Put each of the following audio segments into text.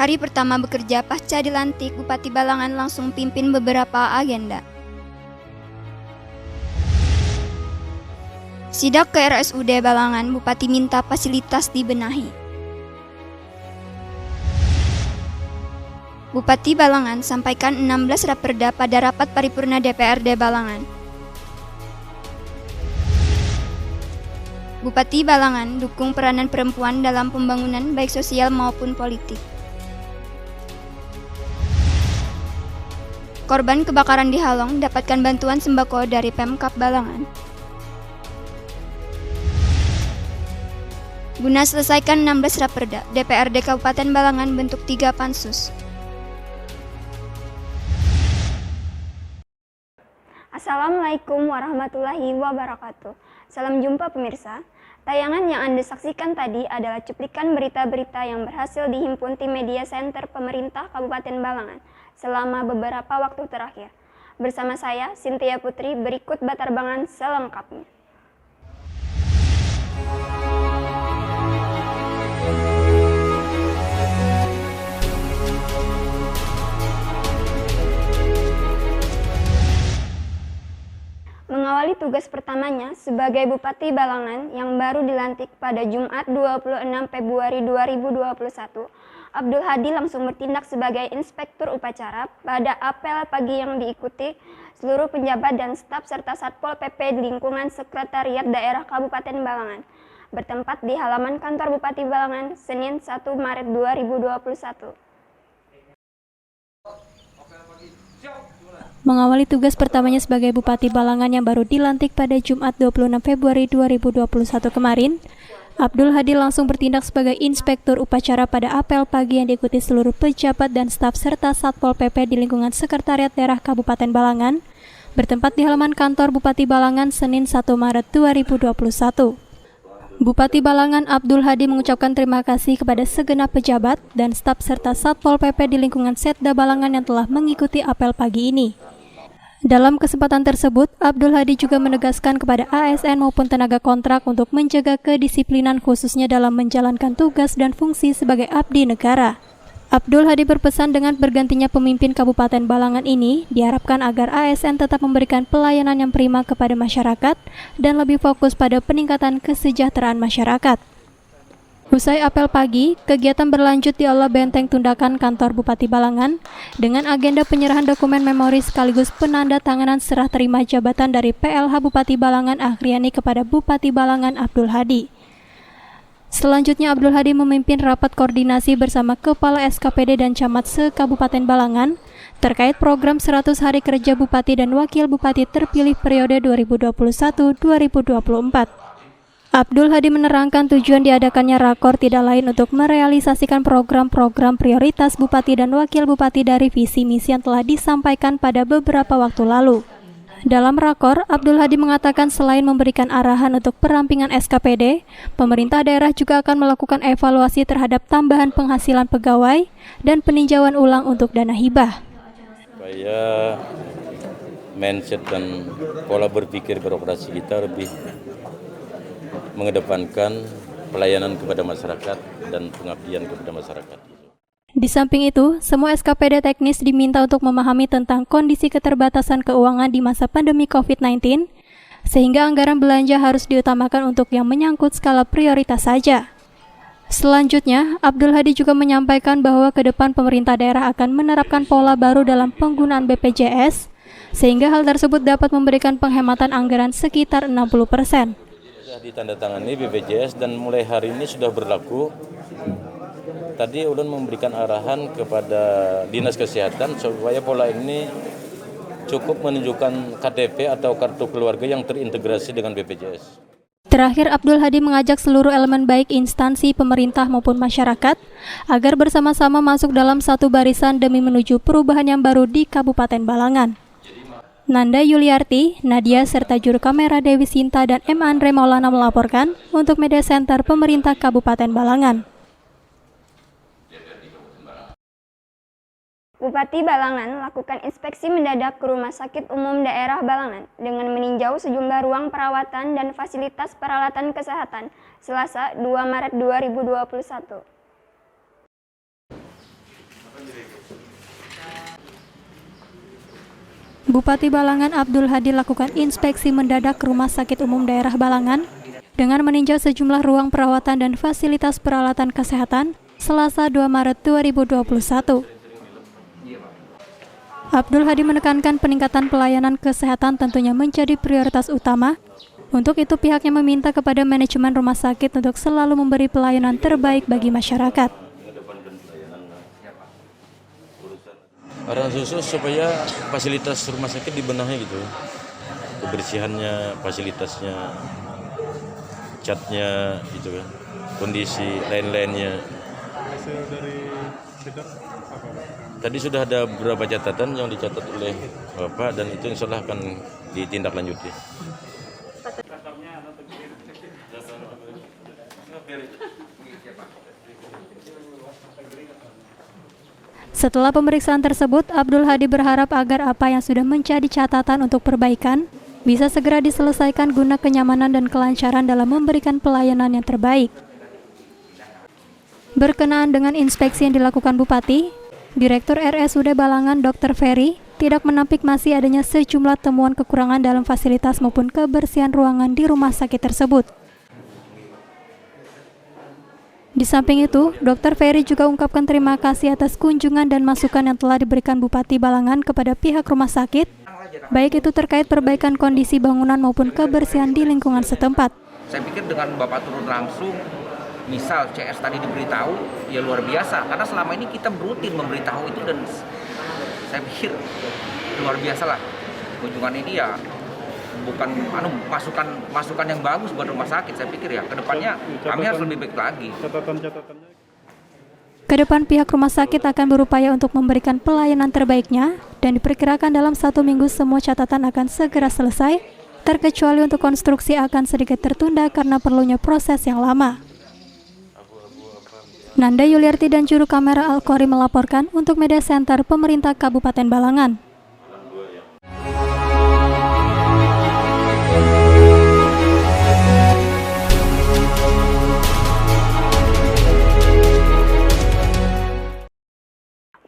Hari pertama bekerja pasca dilantik, Bupati Balangan langsung pimpin beberapa agenda. Sidak ke RSUD Balangan, Bupati minta fasilitas dibenahi. Bupati Balangan sampaikan 16 raperda pada rapat paripurna DPRD Balangan. Bupati Balangan dukung peranan perempuan dalam pembangunan baik sosial maupun politik. Korban kebakaran di Halong dapatkan bantuan sembako dari Pemkab Balangan. Guna selesaikan 16 raperda, DPRD Kabupaten Balangan bentuk 3 pansus. Assalamualaikum warahmatullahi wabarakatuh. Salam jumpa pemirsa. Tayangan yang Anda saksikan tadi adalah cuplikan berita-berita yang berhasil dihimpun tim Media Center Pemerintah Kabupaten Balangan selama beberapa waktu terakhir. Bersama saya, Cynthia Putri, berikut batarbangan selengkapnya. Mengawali tugas pertamanya sebagai Bupati Balangan yang baru dilantik pada Jumat 26 Februari 2021, Abdul Hadi langsung bertindak sebagai Inspektur Upacara pada apel pagi yang diikuti seluruh penjabat dan staf serta Satpol PP di lingkungan Sekretariat Daerah Kabupaten Balangan, bertempat di halaman kantor Bupati Balangan, Senin 1 Maret 2021. Mengawali tugas pertamanya sebagai Bupati Balangan yang baru dilantik pada Jumat 26 Februari 2021 kemarin, Abdul Hadi langsung bertindak sebagai Inspektur Upacara pada apel pagi yang diikuti seluruh pejabat dan staf serta Satpol PP di lingkungan Sekretariat Daerah Kabupaten Balangan, bertempat di halaman kantor Bupati Balangan Senin 1 Maret 2021. Bupati Balangan Abdul Hadi mengucapkan terima kasih kepada segenap pejabat dan staf serta Satpol PP di lingkungan Setda Balangan yang telah mengikuti apel pagi ini. Dalam kesempatan tersebut, Abdul Hadi juga menegaskan kepada ASN maupun tenaga kontrak untuk menjaga kedisiplinan khususnya dalam menjalankan tugas dan fungsi sebagai abdi negara. Abdul Hadi berpesan dengan bergantinya pemimpin Kabupaten Balangan ini, diharapkan agar ASN tetap memberikan pelayanan yang prima kepada masyarakat dan lebih fokus pada peningkatan kesejahteraan masyarakat. Usai apel pagi, kegiatan berlanjut di Aula Benteng Tundakan Kantor Bupati Balangan dengan agenda penyerahan dokumen memori sekaligus penanda tanganan serah terima jabatan dari PLH Bupati Balangan Akhriani kepada Bupati Balangan Abdul Hadi. Selanjutnya Abdul Hadi memimpin rapat koordinasi bersama Kepala SKPD dan Camat se-Kabupaten Balangan terkait program 100 hari kerja Bupati dan Wakil Bupati terpilih periode 2021-2024. Abdul Hadi menerangkan tujuan diadakannya rakor tidak lain untuk merealisasikan program-program prioritas Bupati dan Wakil Bupati dari visi misi yang telah disampaikan pada beberapa waktu lalu. Dalam rakor, Abdul Hadi mengatakan selain memberikan arahan untuk perampingan SKPD, pemerintah daerah juga akan melakukan evaluasi terhadap tambahan penghasilan pegawai dan peninjauan ulang untuk dana hibah. Supaya mindset dan pola berpikir birokrasi kita lebih mengedepankan pelayanan kepada masyarakat dan pengabdian kepada masyarakat. Di samping itu, semua SKPD teknis diminta untuk memahami tentang kondisi keterbatasan keuangan di masa pandemi COVID-19, sehingga anggaran belanja harus diutamakan untuk yang menyangkut skala prioritas saja. Selanjutnya, Abdul Hadi juga menyampaikan bahwa ke depan pemerintah daerah akan menerapkan pola baru dalam penggunaan BPJS, sehingga hal tersebut dapat memberikan penghematan anggaran sekitar 60%. Ditandatangani BPJS dan mulai hari ini sudah berlaku. Tadi ulun memberikan arahan kepada Dinas Kesehatan supaya pola ini cukup menunjukkan KTP atau kartu keluarga yang terintegrasi dengan BPJS. Terakhir, Abdul Hadi mengajak seluruh elemen baik instansi pemerintah maupun masyarakat agar bersama-sama masuk dalam satu barisan demi menuju perubahan yang baru di Kabupaten Balangan. Nanda Yuliarti, Nadia, serta juru kamera Dewi Sinta dan M. Andre Maulana melaporkan untuk Media Center Pemerintah Kabupaten Balangan. Bupati Balangan melakukan inspeksi mendadak ke Rumah Sakit Umum Daerah Balangan dengan meninjau sejumlah ruang perawatan dan fasilitas peralatan kesehatan Selasa 2 Maret 2021. Bupati Balangan Abdul Hadi lakukan inspeksi mendadak ke Rumah Sakit Umum Daerah Balangan dengan meninjau sejumlah ruang perawatan dan fasilitas peralatan kesehatan Selasa 2 Maret 2021. Abdul Hadi menekankan peningkatan pelayanan kesehatan tentunya menjadi prioritas utama. Untuk itu pihaknya meminta kepada manajemen rumah sakit untuk selalu memberi pelayanan terbaik bagi masyarakat. Arahan khusus supaya fasilitas rumah sakit dibenahi gitu, kebersihannya, fasilitasnya, catnya gitu kan, kondisi lain-lainnya. Hasil dari sidak apa? Tadi sudah ada beberapa catatan yang dicatat oleh Bapak dan itu insya Allah akan ditindaklanjuti. Setelah pemeriksaan tersebut, Abdul Hadi berharap agar apa yang sudah menjadi catatan untuk perbaikan bisa segera diselesaikan guna kenyamanan dan kelancaran dalam memberikan pelayanan yang terbaik. Berkenaan dengan inspeksi yang dilakukan Bupati, Direktur RSUD Balangan Dr. Ferry tidak menampik masih adanya sejumlah temuan kekurangan dalam fasilitas maupun kebersihan ruangan di rumah sakit tersebut. Di samping itu, Dr. Ferry juga ungkapkan terima kasih atas kunjungan dan masukan yang telah diberikan Bupati Balangan kepada pihak rumah sakit, baik itu terkait perbaikan kondisi bangunan maupun kebersihan di lingkungan setempat. Saya pikir dengan Bapak turun langsung, misal CS tadi diberitahu, ya luar biasa. Karena selama ini kita rutin memberitahu itu dan saya pikir luar biasa lah. Kunjungan ini ya bukan masukan yang bagus buat rumah sakit. Saya pikir ya kedepannya kami harus lebih baik lagi. Catatan-catatannya. Kedepan pihak rumah sakit akan berupaya untuk memberikan pelayanan terbaiknya dan diperkirakan dalam 1 minggu semua catatan akan segera selesai, terkecuali untuk konstruksi akan sedikit tertunda karena perlunya proses yang lama. Nanda Yuliarti dan juru kamera Al-Qori melaporkan untuk Media Center Pemerintah Kabupaten Balangan.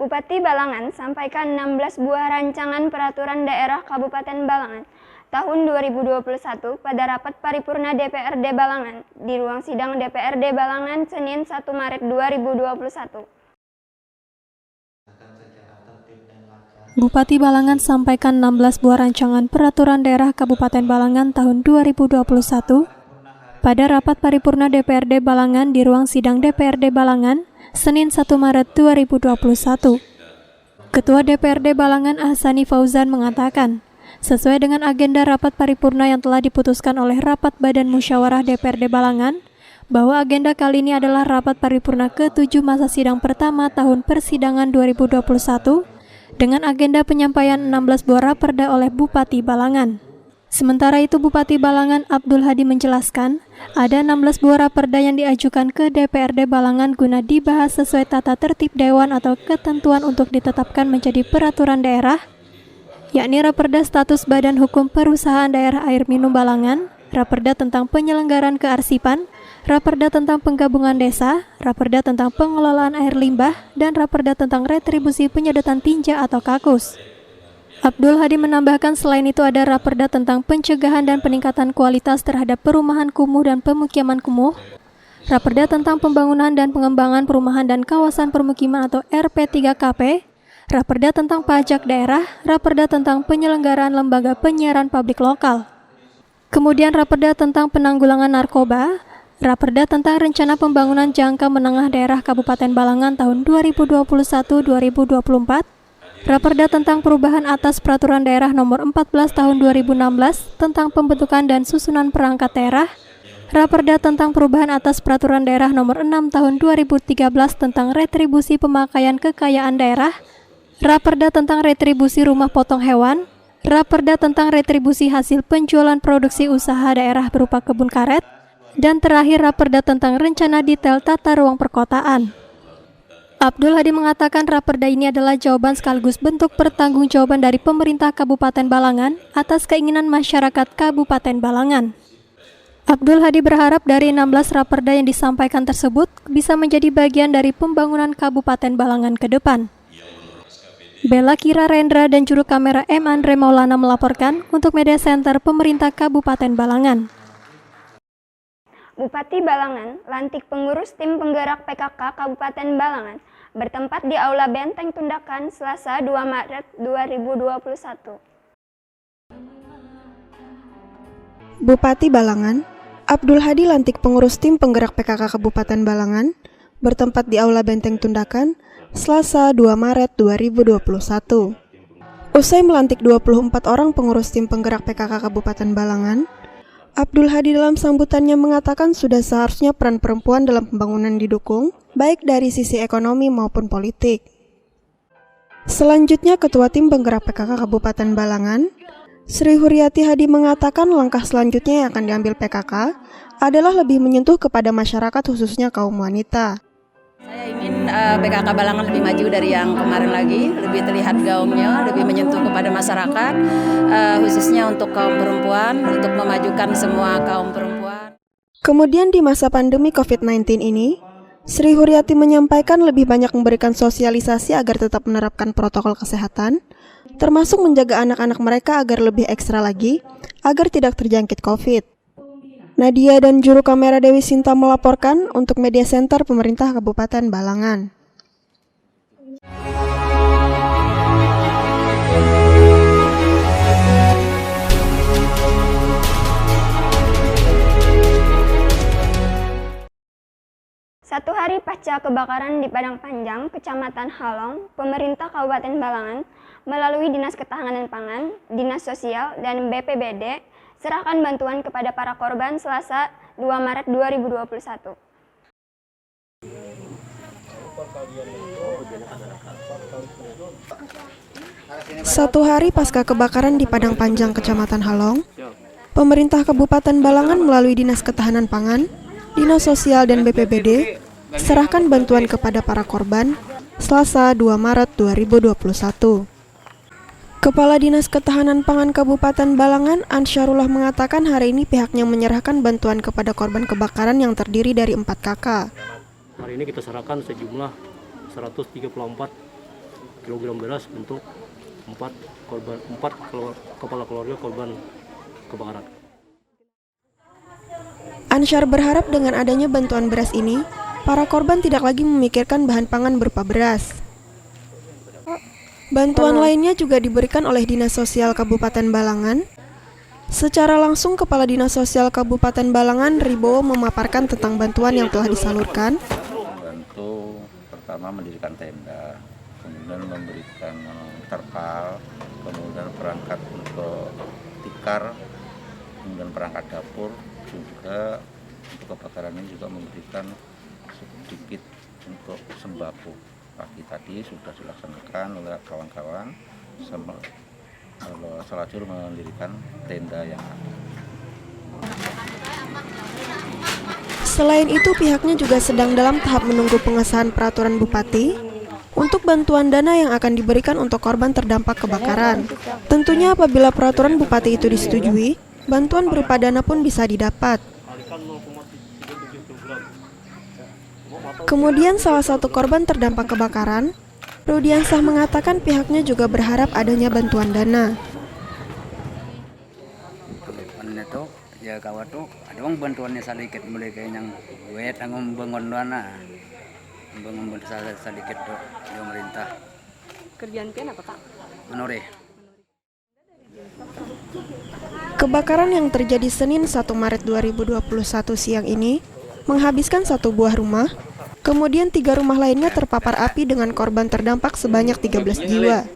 Bupati Balangan sampaikan 16 buah rancangan peraturan daerah Kabupaten Balangan tahun 2021 pada rapat paripurna DPRD Balangan di ruang sidang DPRD Balangan Senin 1 Maret 2021. Bupati Balangan sampaikan 16 buah rancangan peraturan daerah Kabupaten Balangan tahun 2021 pada rapat paripurna DPRD Balangan di ruang sidang DPRD Balangan Senin 1 Maret 2021. Ketua DPRD Balangan Ahsani Fauzan mengatakan, sesuai dengan agenda rapat paripurna yang telah diputuskan oleh Rapat Badan Musyawarah DPRD Balangan, bahwa agenda kali ini adalah rapat paripurna ke-7 masa sidang pertama tahun persidangan 2021 dengan agenda penyampaian 16 buah raperda oleh Bupati Balangan. Sementara itu Bupati Balangan Abdul Hadi menjelaskan, ada 16 buah raperda yang diajukan ke DPRD Balangan guna dibahas sesuai tata tertib dewan atau ketentuan untuk ditetapkan menjadi peraturan daerah, yakni Raperda Status Badan Hukum Perusahaan Daerah Air Minum Balangan, Raperda tentang penyelenggaraan kearsipan, Raperda tentang penggabungan desa, Raperda tentang pengelolaan air limbah, dan Raperda tentang retribusi penyedotan tinja atau kakus. Abdul Hadi menambahkan selain itu ada Raperda tentang pencegahan dan peningkatan kualitas terhadap perumahan kumuh dan pemukiman kumuh, Raperda tentang pembangunan dan pengembangan perumahan dan kawasan permukiman atau RP3KP, Raperda tentang pajak daerah, Raperda tentang penyelenggaraan lembaga penyiaran publik lokal. Kemudian Raperda tentang penanggulangan narkoba, Raperda tentang rencana pembangunan jangka menengah daerah Kabupaten Balangan tahun 2021-2024, Raperda tentang perubahan atas Peraturan Daerah Nomor 14 Tahun 2016 tentang pembentukan dan susunan perangkat daerah, Raperda tentang perubahan atas Peraturan Daerah Nomor 6 Tahun 2013 tentang retribusi pemakaian kekayaan daerah, Raperda tentang retribusi rumah potong hewan, Raperda tentang retribusi hasil penjualan produksi usaha daerah berupa kebun karet, dan terakhir Raperda tentang rencana detail tata ruang perkotaan. Abdul Hadi mengatakan Raperda ini adalah jawaban sekaligus bentuk pertanggungjawaban dari pemerintah Kabupaten Balangan atas keinginan masyarakat Kabupaten Balangan. Abdul Hadi berharap dari 16 Raperda yang disampaikan tersebut bisa menjadi bagian dari pembangunan Kabupaten Balangan ke depan. Bella Kira Rendra dan juru kamera M. Andre Maulana melaporkan untuk Media Center Pemerintah Kabupaten Balangan. Bupati Balangan lantik pengurus tim penggerak PKK Kabupaten Balangan bertempat di Aula Benteng Tundakan Selasa 2 Maret 2021. Bupati Balangan, Abdul Hadi lantik pengurus tim penggerak PKK Kabupaten Balangan bertempat di Aula Benteng Tundakan Selasa 2 Maret 2021. Usai melantik 24 orang pengurus tim penggerak PKK Kabupaten Balangan, Abdul Hadi dalam sambutannya mengatakan sudah seharusnya peran perempuan dalam pembangunan didukung, baik dari sisi ekonomi maupun politik. Selanjutnya, Ketua Tim Penggerak PKK Kabupaten Balangan, Sri Huryati Hadi mengatakan langkah selanjutnya yang akan diambil PKK adalah lebih menyentuh kepada masyarakat khususnya kaum wanita. Saya ingin PKK Balangan lebih maju dari yang kemarin lagi, lebih terlihat gaungnya, lebih menyentuh kepada masyarakat, khususnya untuk kaum perempuan, untuk memajukan semua kaum perempuan. Kemudian di masa pandemi COVID-19 ini, Sri Huryati menyampaikan lebih banyak memberikan sosialisasi agar tetap menerapkan protokol kesehatan, termasuk menjaga anak-anak mereka agar lebih ekstra lagi, agar tidak terjangkit COVID. Nadia dan juru kamera Dewi Sinta melaporkan untuk Media Center Pemerintah Kabupaten Balangan. Satu hari pasca kebakaran di Padang Panjang, Kecamatan Halong, pemerintah Kabupaten Balangan melalui Dinas Ketahanan Pangan, Dinas Sosial, dan BPBD serahkan bantuan kepada para korban Selasa 2 Maret 2021. Satu hari pasca kebakaran di Padang Panjang, Kecamatan Halong, pemerintah Kabupaten Balangan melalui Dinas Ketahanan Pangan, Dinas Sosial, dan BPBD serahkan bantuan kepada para korban Selasa 2 Maret 2021. Kepala Dinas Ketahanan Pangan Kabupaten Balangan, Ansyarullah mengatakan hari ini pihaknya menyerahkan bantuan kepada korban kebakaran yang terdiri dari 4 kakak. Hari ini kita serahkan sejumlah 134 kg beras untuk 4 kepala keluarga korban kebakaran. Ansyar berharap dengan adanya bantuan beras ini, para korban tidak lagi memikirkan bahan pangan berupa beras. Bantuan lainnya juga diberikan oleh Dinas Sosial Kabupaten Balangan. Secara langsung, Kepala Dinas Sosial Kabupaten Balangan, Ribowo, memaparkan tentang bantuan yang telah disalurkan. Bantu pertama mendirikan tenda, kemudian memberikan terpal, kemudian perangkat untuk tikar, kemudian perangkat dapur, juga untuk kebakaran ini juga memberikan sedikit untuk sembako. Pagi tadi sudah dilaksanakan oleh kawan-kawan selajur mendirikan tenda yang ada. Selain itu, pihaknya juga sedang dalam tahap menunggu pengesahan peraturan Bupati untuk bantuan dana yang akan diberikan untuk korban terdampak kebakaran. Tentunya apabila peraturan Bupati itu disetujui, bantuan berupa dana pun bisa didapat. Kemudian salah satu korban terdampak kebakaran, Rudiansah mengatakan pihaknya juga berharap adanya bantuan dana. Itu ya kawat tuh ada bantuannya sedikit mulai kayak yang wet angum bangun dana, bangun sedikit tuh di pemerintah. Kerjaan pian apa Pak? Menore. Kebakaran yang terjadi Senin 1 Maret 2021 siang ini menghabiskan 1 buah rumah. Kemudian 3 rumah lainnya terpapar api dengan korban terdampak sebanyak 13 jiwa.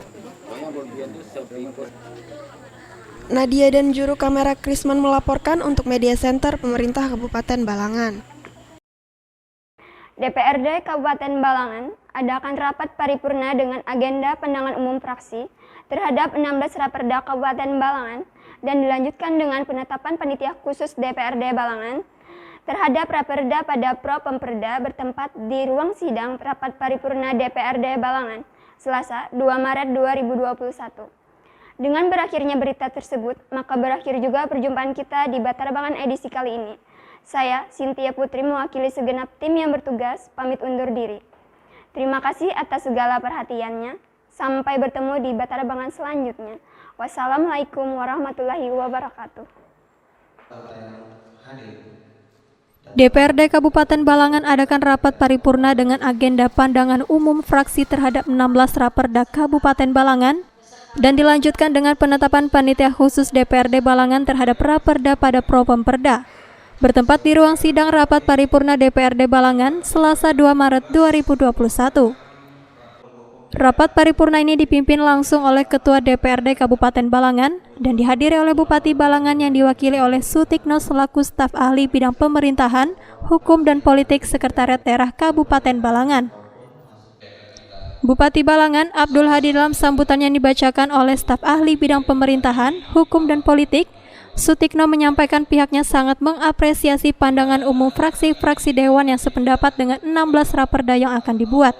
Nadia dan juru kamera Krisman melaporkan untuk Media Center Pemerintah Kabupaten Balangan. DPRD Kabupaten Balangan adakan rapat paripurna dengan agenda pandangan umum fraksi terhadap 16 Raperda Kabupaten Balangan dan dilanjutkan dengan penetapan panitia khusus DPRD Balangan terhadap Raperda pada Pro Pemperda bertempat di ruang sidang rapat paripurna DPRD Balangan, Selasa 2 Maret 2021. Dengan berakhirnya berita tersebut, maka berakhir juga perjumpaan kita di Batarbangan edisi kali ini. Saya, Cynthia Putri, mewakili segenap tim yang bertugas, pamit undur diri. Terima kasih atas segala perhatiannya. Sampai bertemu di Batara Bangan selanjutnya. Wassalamualaikum warahmatullahi wabarakatuh. DPRD Kabupaten Balangan adakan rapat paripurna dengan agenda pandangan umum fraksi terhadap 16 Raperda Kabupaten Balangan dan dilanjutkan dengan penetapan panitia khusus DPRD Balangan terhadap Raperda pada Propemperda. Bertempat di ruang sidang rapat paripurna DPRD Balangan Selasa 2 Maret 2021. Rapat paripurna ini dipimpin langsung oleh Ketua DPRD Kabupaten Balangan dan dihadiri oleh Bupati Balangan yang diwakili oleh Sutikno selaku staf ahli bidang pemerintahan, hukum dan politik Sekretariat Daerah Kabupaten Balangan. Bupati Balangan Abdul Hadi dalam sambutan yang dibacakan oleh staf ahli bidang pemerintahan, hukum dan politik, Sutikno menyampaikan pihaknya sangat mengapresiasi pandangan umum fraksi-fraksi dewan yang sependapat dengan 16 raperda yang akan dibuat.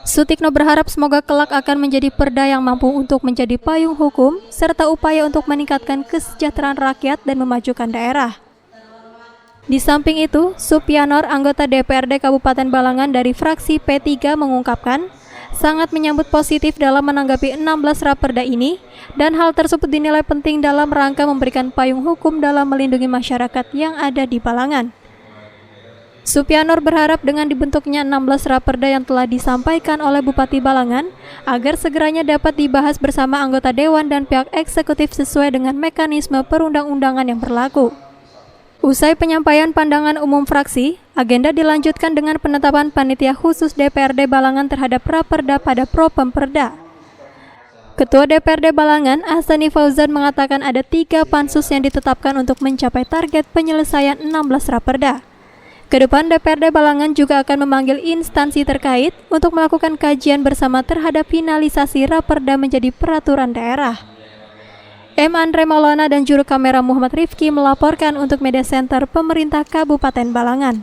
Sutikno berharap semoga kelak akan menjadi perda yang mampu untuk menjadi payung hukum serta upaya untuk meningkatkan kesejahteraan rakyat dan memajukan daerah. Di samping itu, Supianor, anggota DPRD Kabupaten Balangan dari fraksi P3 mengungkapkan sangat menyambut positif dalam menanggapi 16 raperda ini dan hal tersebut dinilai penting dalam rangka memberikan payung hukum dalam melindungi masyarakat yang ada di Balangan. Supianor berharap dengan dibentuknya 16 raperda yang telah disampaikan oleh Bupati Balangan agar segeranya dapat dibahas bersama anggota dewan dan pihak eksekutif sesuai dengan mekanisme perundang-undangan yang berlaku. Usai penyampaian pandangan umum fraksi, agenda dilanjutkan dengan penetapan panitia khusus DPRD Balangan terhadap raperda pada Propemperda. Ketua DPRD Balangan, Ahsani Fauzan mengatakan ada 3 pansus yang ditetapkan untuk mencapai target penyelesaian 16 raperda. Kedepan DPRD Balangan juga akan memanggil instansi terkait untuk melakukan kajian bersama terhadap finalisasi raperda menjadi peraturan daerah. M. Andre Maulana dan juru kamera Muhammad Rifki melaporkan untuk Media Center Pemerintah Kabupaten Balangan.